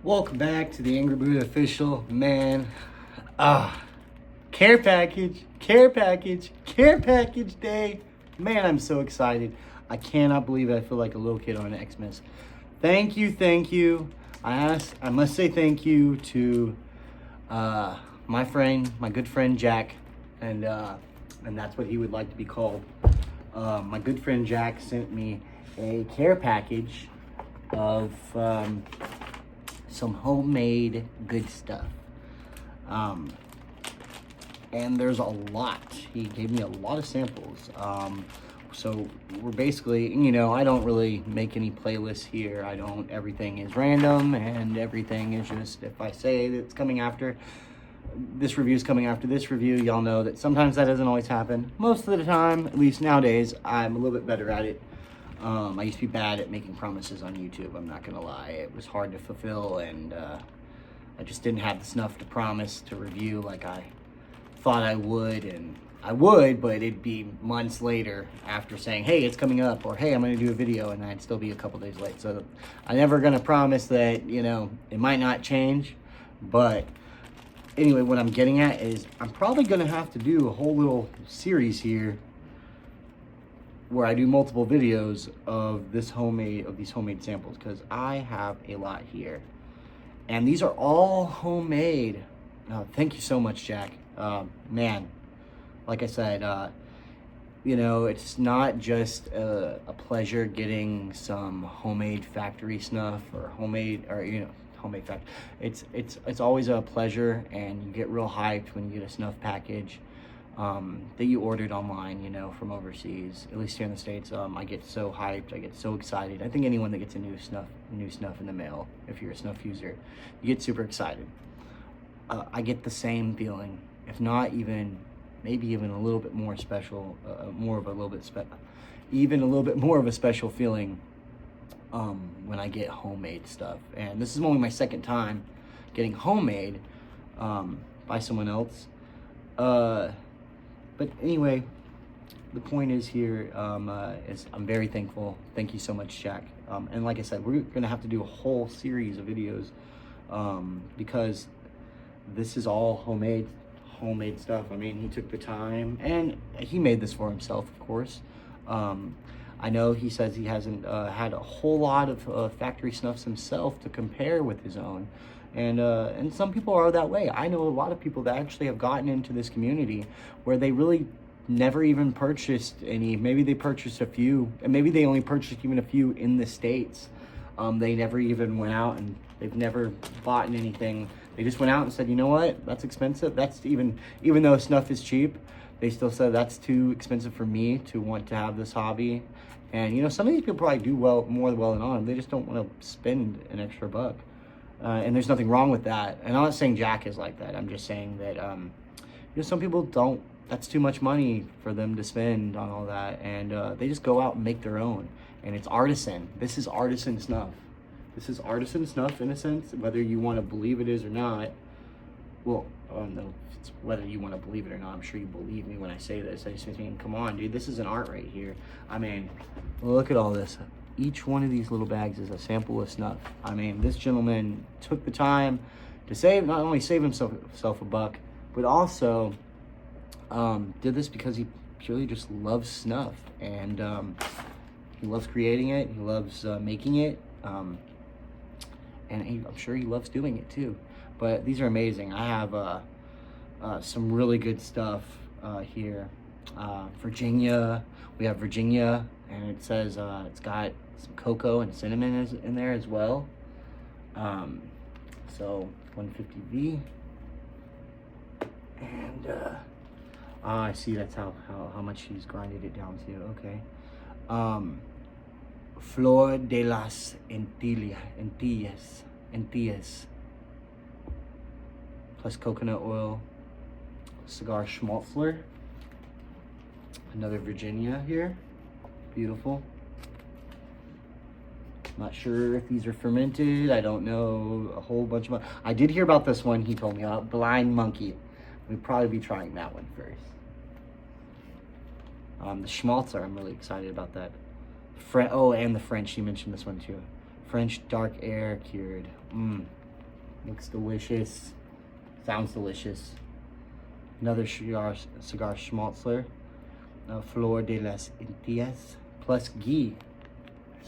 Welcome back to the Angry Buddha official. Man, care package, care package, care package day. Man, I'm so excited. I cannot believe it. I feel like a little kid on Xmas. Thank you, thank you. I must say thank you to my friend, my good friend Jack, and that's what he would like to be called. My good friend Jack sent me a care package of some homemade good stuff. And there's a lot. He gave me a lot of samples. So we're basically, I don't really make any playlists here. Everything is random and everything is just, if I say that it's coming after, this review is coming after this review, y'all know that sometimes that doesn't always happen. Most of the time, at least nowadays, I'm a little bit better at it. I used to be bad at making promises on YouTube, I'm not gonna lie. It was hard to fulfill, and I just didn't have the snuff to promise to review like I thought I would, and I would, but it'd be months later after saying, hey, it's coming up, or hey, I'm gonna do a video, and I'd still be a couple days late. So I'm never gonna promise that, it might not change, but anyway, what I'm getting at is I'm probably gonna have to do a whole little series here where I do multiple videos of these homemade samples, because I have a lot here. And these are all homemade. Thank you so much, Jack. Man, like I said, it's not just a pleasure getting some homemade factory snuff or homemade factory. It's always a pleasure, and you get real hyped when you get a snuff package that you ordered online, from overseas. At least here in the States, I get so hyped, I get so excited. I think anyone that gets a new snuff in the mail, if you're a snuff user, you get super excited. I get the same feeling, if not even, maybe even a little bit more special, even a little bit more of a special feeling when I get homemade stuff. And this is only my second time getting homemade by someone else. But anyway, the point is here is I'm very thankful. Thank you so much, Jack. And like I said, we're gonna have to do a whole series of videos because this is all homemade stuff. I mean, he took the time, and he made this for himself, of course. I know he says he hasn't had a whole lot of factory snuffs himself to compare with his own. And some people are that way. I know a lot of people that actually have gotten into this community where they really never even purchased any. Maybe they purchased a few, and maybe they only purchased even a few in the States. They never even went out, and they've never bought anything. They just went out and said, you know what, that's expensive. That's even though snuff is cheap, they still said that's too expensive for me to want to have this hobby. And some of these people probably do more well than on. They just don't want to spend an extra buck. And there's nothing wrong with that. And I'm not saying Jack is like that. I'm just saying that, some people don't, that's too much money for them to spend on all that. And they just go out and make their own. And it's artisan. This is artisan snuff. This is artisan snuff in a sense, whether you want to believe it is or not. Well, no, it's whether you want to believe it or not. I'm sure you believe me when I say this. I just think, come on, dude, this is an art right here. I mean, look at all this. Each one of these little bags is a sample of snuff. I mean, this gentleman took the time to not only save himself a buck, but also did this because he purely just loves snuff. And he loves creating it. He loves making it. And I'm sure he loves doing it too. But these are amazing. I have some really good stuff here. Virginia. We have Virginia, and it says it's got some cocoa and cinnamon in there as well. So 150V, and I see that's how much he's grinded it down to. Okay. Flor de las Antillas, plus coconut oil, cigar schmaltzler. Another Virginia here, beautiful. Not sure if these are fermented. I don't know a whole bunch of. I did hear about this one. He told me about Blind Monkey. We'd probably be trying that one first. The Schmaltzer, I'm really excited about that. And the French. You mentioned this one too. French dark air cured. Looks delicious. Sounds delicious. Another cigar Schmaltzler. Flor de las Indias. Plus ghee.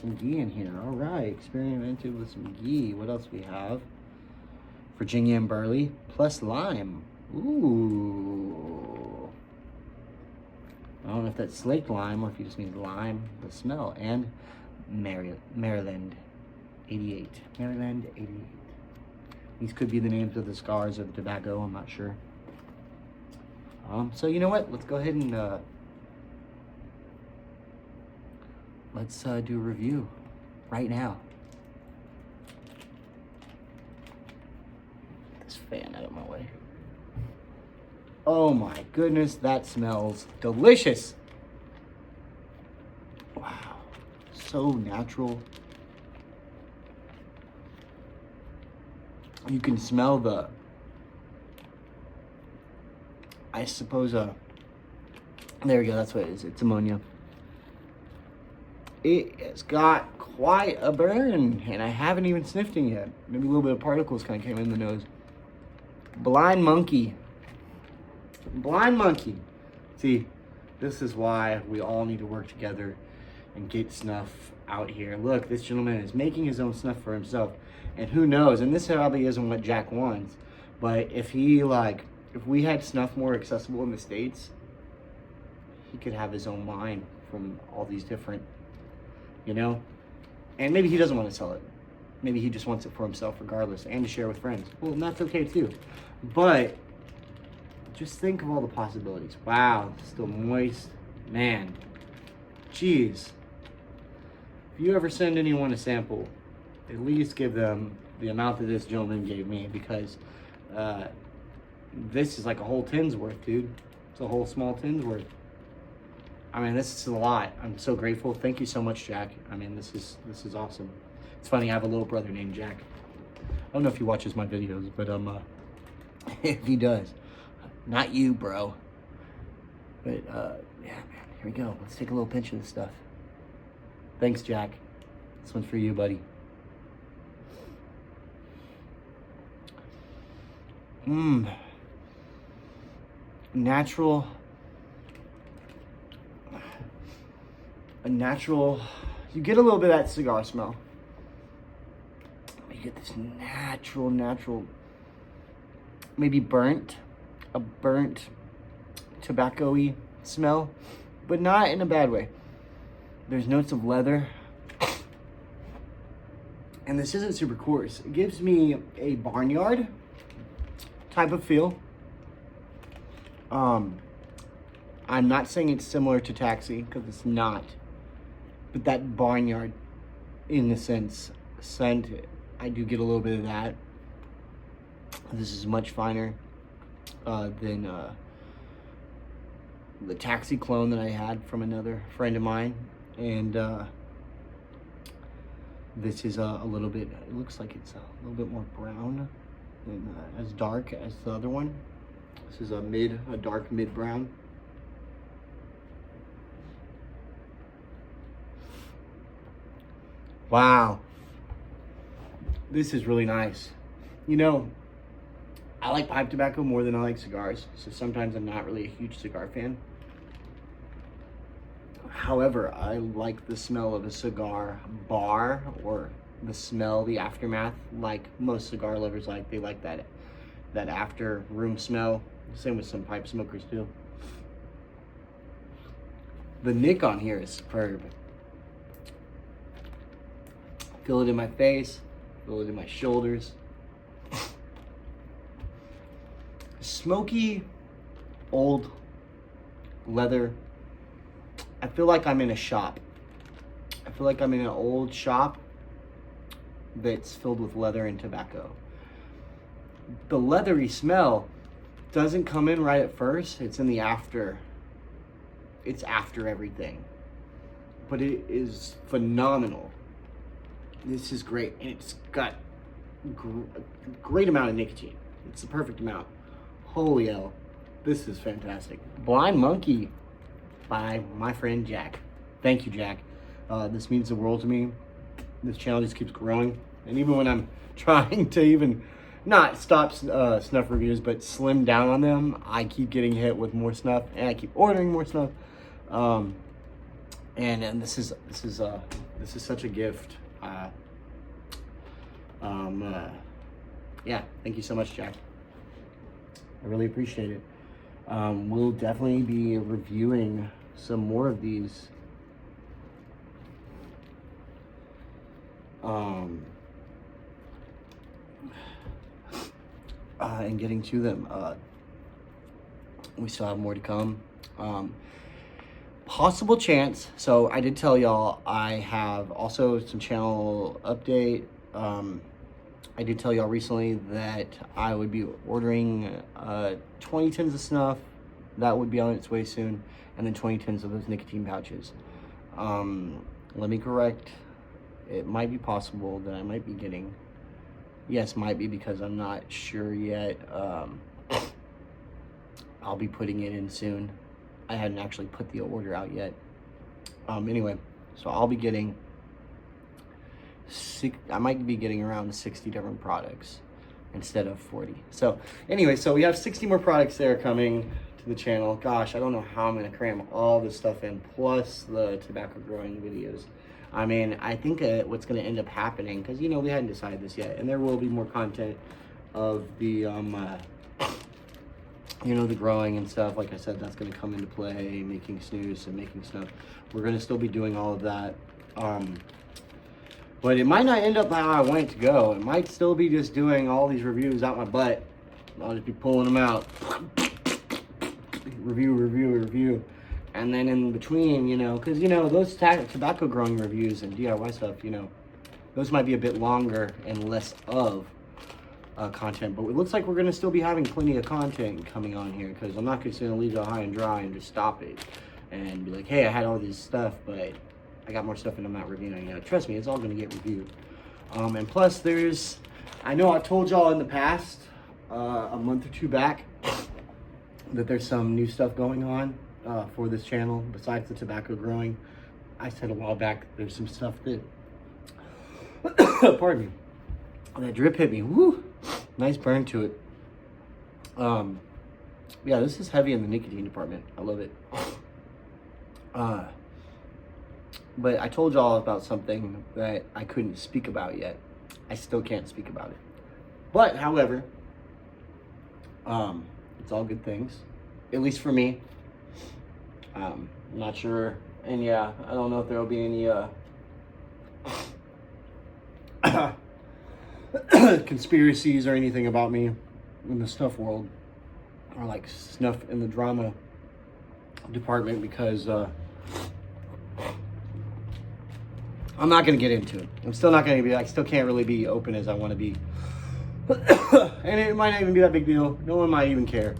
Some ghee in here. All right. Experimented with some ghee. What else we have? Virginia and Burley. Plus lime. Ooh. I don't know if that's slaked lime or if you just mean lime, the smell. And Maryland 88. Maryland 88. These could be the names of the cigars or the tobacco, I'm not sure. So you know what? Let's go ahead and let's do a review right now. Get this fan out of my way. Oh my goodness, that smells delicious. Wow, so natural. You can smell the, I suppose, there we go, that's what it is. It's ammonia. It's got quite a burn, and I haven't even sniffed it yet. Maybe a little bit of particles kind of came in the nose. Blind Monkey. Blind Monkey. See, this is why we all need to work together and get snuff out here. Look, this gentleman is making his own snuff for himself. And who knows, and this probably isn't what Jack wants, but if we had snuff more accessible in the States, he could have his own line from all these different, you know? And maybe he doesn't want to sell it. Maybe he just wants it for himself regardless and to share with friends. Well, and that's okay too. But just think of all the possibilities. Wow, still moist. Man, jeez. If you ever send anyone a sample, at least give them the amount that this gentleman gave me, because this is like a whole tin's worth, dude. It's a whole small tin's worth. I mean, this is a lot. I'm so grateful. Thank you so much, Jack. I mean, this is awesome. It's funny, I have a little brother named Jack. I don't know if he watches my videos, but if he does, not you, bro. But yeah, man, here we go. Let's take a little pinch of this stuff. Thanks, Jack. This one's for you, buddy. Natural, you get a little bit of that cigar smell. You get this natural, maybe a burnt tobacco-y smell, but not in a bad way. There's notes of leather. And this isn't super coarse. It gives me a barnyard type of feel. I'm not saying it's similar to Taxi, because it's not. But that barnyard, in a sense, scent, I do get a little bit of that. This is much finer than the Taxi clone that I had from another friend of mine. And this is a little bit, it looks like it's a little bit more brown than as dark as the other one. This is a dark mid brown. Wow. This is really nice. You know, I like pipe tobacco more than I like cigars, so sometimes I'm not really a huge cigar fan. However, I like the smell of a cigar bar, or the smell, the aftermath, like most cigar lovers like. They like that after room smell. Same with some pipe smokers too. The nick on here is superb. Feel it in my face, feel it in my shoulders. Smoky, old leather. I feel like I'm in a shop. I feel like I'm in an old shop that's filled with leather and tobacco. The leathery smell doesn't come in right at first. It's in the after. It's after everything. But it is phenomenal. This is great. And it's got a great amount of nicotine. It's the perfect amount. Holy hell. This is fantastic. Blind Monkey by my friend Jack. Thank you, Jack. This means the world to me. This channel just keeps growing. And even when I'm trying to even not stop snuff reviews, but slim down on them. I keep getting hit with more snuff, and I keep ordering more snuff. And this is such a gift. Yeah, thank you so much, Jack. I really appreciate it. We'll definitely be reviewing some more of these. And getting to them. We still have more to come. Possible chance. So I did tell y'all I have also some channel update. I did tell y'all recently that I would be ordering 20 tins of snuff. That would be on its way soon. And then 20 tins of those nicotine pouches. Let me correct. It might be possible that I might be getting, yes, might be, because I'm not sure yet. I'll be putting it in soon. I hadn't actually put the order out yet. Anyway, so I'll be getting I might be getting around 60 different products instead of 40. So anyway, so we have 60 more products that are coming to the channel. Gosh, I don't know how I'm gonna cram all this stuff in, plus the tobacco growing videos. I mean, I think what's going to end up happening, because, you know, we hadn't decided this yet, and there will be more content of the, you know, the growing and stuff. Like I said, that's going to come into play, making snus and making stuff. We're going to still be doing all of that. But it might not end up how I want it to go. It might still be just doing all these reviews out my butt. I'll just be pulling them out. Review. And then in between, you know, because, you know, those tobacco growing reviews and DIY stuff, you know, those might be a bit longer and less of content. But it looks like we're going to still be having plenty of content coming on here, because I'm not just going to leave it high and dry and just stop it and be like, hey, I had all this stuff, but I got more stuff and I'm not reviewing it. Trust me, it's all going to get reviewed. And plus, I know I told y'all in the past, a month or two back, that there's some new stuff going on for this channel besides the tobacco growing. I said a while back there's some stuff that pardon me, that drip hit me. Woo, nice burn to it. Yeah, this is heavy in the nicotine department. I love it. But I told y'all about something that I couldn't speak about yet. I still can't speak about it, but however, it's all good things, at least for me. I'm not sure, and yeah, I don't know if there will be any conspiracies or anything about me in the snuff world, or like snuff in the drama department, because I'm not going to get into it. I'm still not going to be, I still can't really be open as I want to be. And it might not even be that big deal. No one might even care.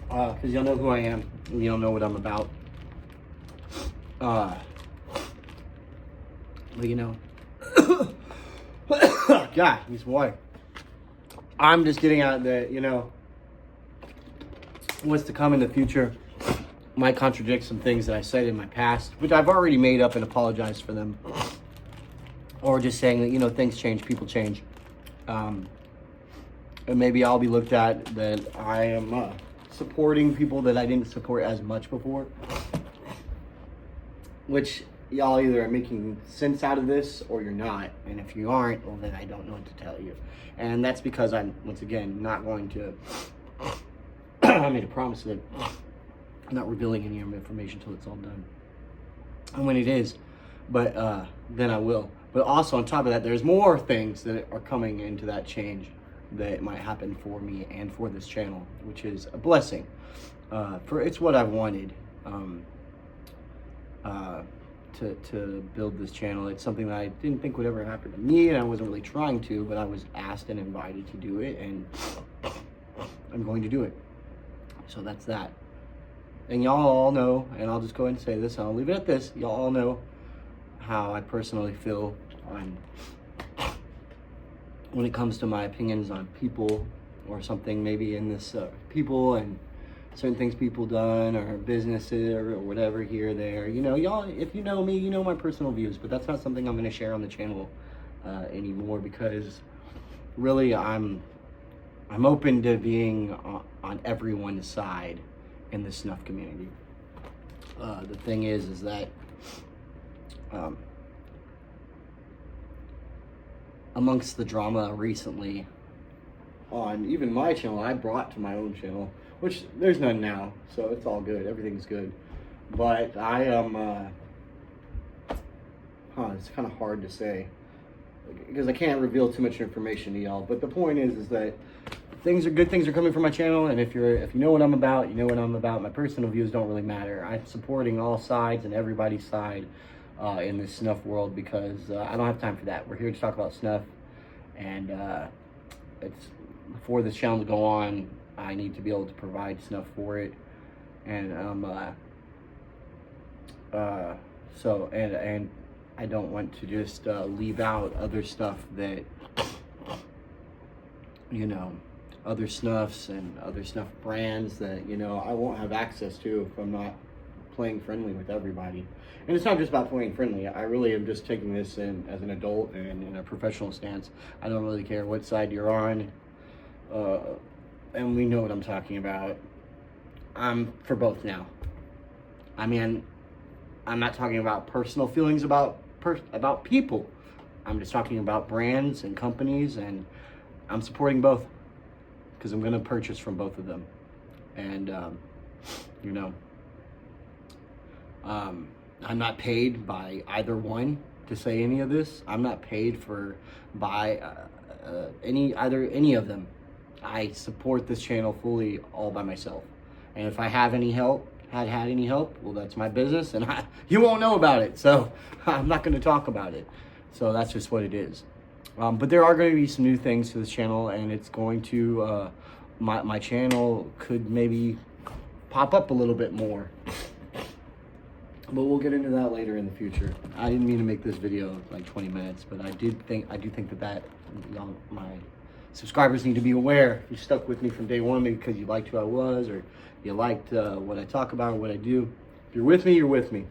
Because y'all know who I am. And y'all know what I'm about. But you know. God, he's water. I'm just getting out that, you know, what's to come in the future might contradict some things that I said in my past, which I've already made up and apologized for them. Or just saying that, you know, things change, people change. And maybe I'll be looked at that I am supporting people that I didn't support as much before. Which y'all either are making sense out of this or you're not. And if you aren't, well, then I don't know what to tell you. And that's because I'm, once again, not going to... I made a promise that I'm not revealing any information until it's all done. And when it is, but then I will. But also on top of that, there's more things that are coming into that change that might happen for me and for this channel, which is a blessing. For it's what I've wanted to build this channel. It's something that I didn't think would ever happen to me, and I wasn't really trying to, but I was asked and invited to do it, and I'm going to do it. So that's that. And y'all all know, and I'll just go ahead and say this, and I'll leave it at this, y'all all know how I personally feel on when it comes to my opinions on people or something, maybe in this people and certain things people done or businesses or whatever here or there. You know, y'all, if you know me, you know my personal views, but that's not something I'm going to share on the channel anymore, because really, I'm open to being on everyone's side in the snuff community. The thing is that amongst the drama recently on even my channel, I brought to my own channel, which there's none now, so it's all good, everything's good. But I am, it's kind of hard to say because I can't reveal too much information to y'all. But the point is that good things are coming from my channel, and if you know what I'm about, you know what I'm about. My personal views don't really matter. I'm supporting all sides and everybody's side in this snuff world because I don't have time for that. We're here to talk about snuff, and it's for this channel to go on, I need to be able to provide snuff for it, and so I don't want to just leave out other stuff that, you know, other snuffs and other snuff brands that, you know, I won't have access to if I'm not playing friendly with everybody. And it's not just about playing friendly. I really am just taking this in as an adult and in a professional stance. I don't really care what side you're on. And we know what I'm talking about. I'm for both now. I mean, I'm not talking about personal feelings about people. I'm just talking about brands and companies, and I'm supporting both because I'm going to purchase from both of them. And, you know, I'm not paid by either one to say any of this. I'm not paid by any of them. I support this channel fully all by myself. And if I have any help, had any help, well, that's my business, and you won't know about it. So I'm not going to talk about it. So that's just what it is. But there are going to be some new things to this channel, and it's going to, my channel could maybe pop up a little bit more. But we'll get into that later in the future. I didn't mean to make this video like 20 minutes, but I do think that my subscribers need to be aware. If you stuck with me from day one, maybe because you liked who I was, or you liked what I talk about, or what I do. If you're with me, you're with me.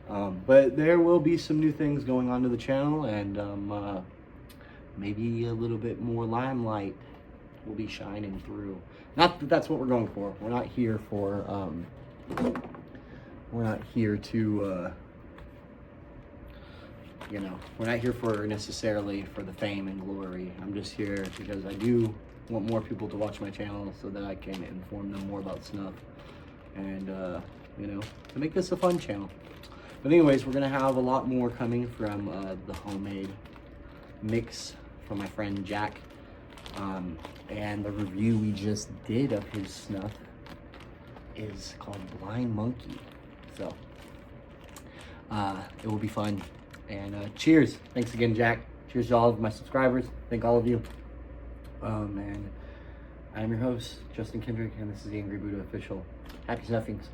But there will be some new things going on to the channel, and maybe a little bit more limelight will be shining through. Not that that's what we're going for. We're not here for, we're not here to, you know, we're not here for necessarily for the fame and glory. I'm just here because I do want more people to watch my channel so that I can inform them more about snuff, and you know, to make this a fun channel. But anyways, we're gonna have a lot more coming from the homemade mix from my friend Jack, and the review we just did of his snuff is called Blind Monkey. So it will be fun. And cheers. Thanks again, Jack. Cheers to all of my subscribers. Thank all of you. And I'm your host, Justin Kendrick, and this is the Angry Buddha Official. Happy snuffings.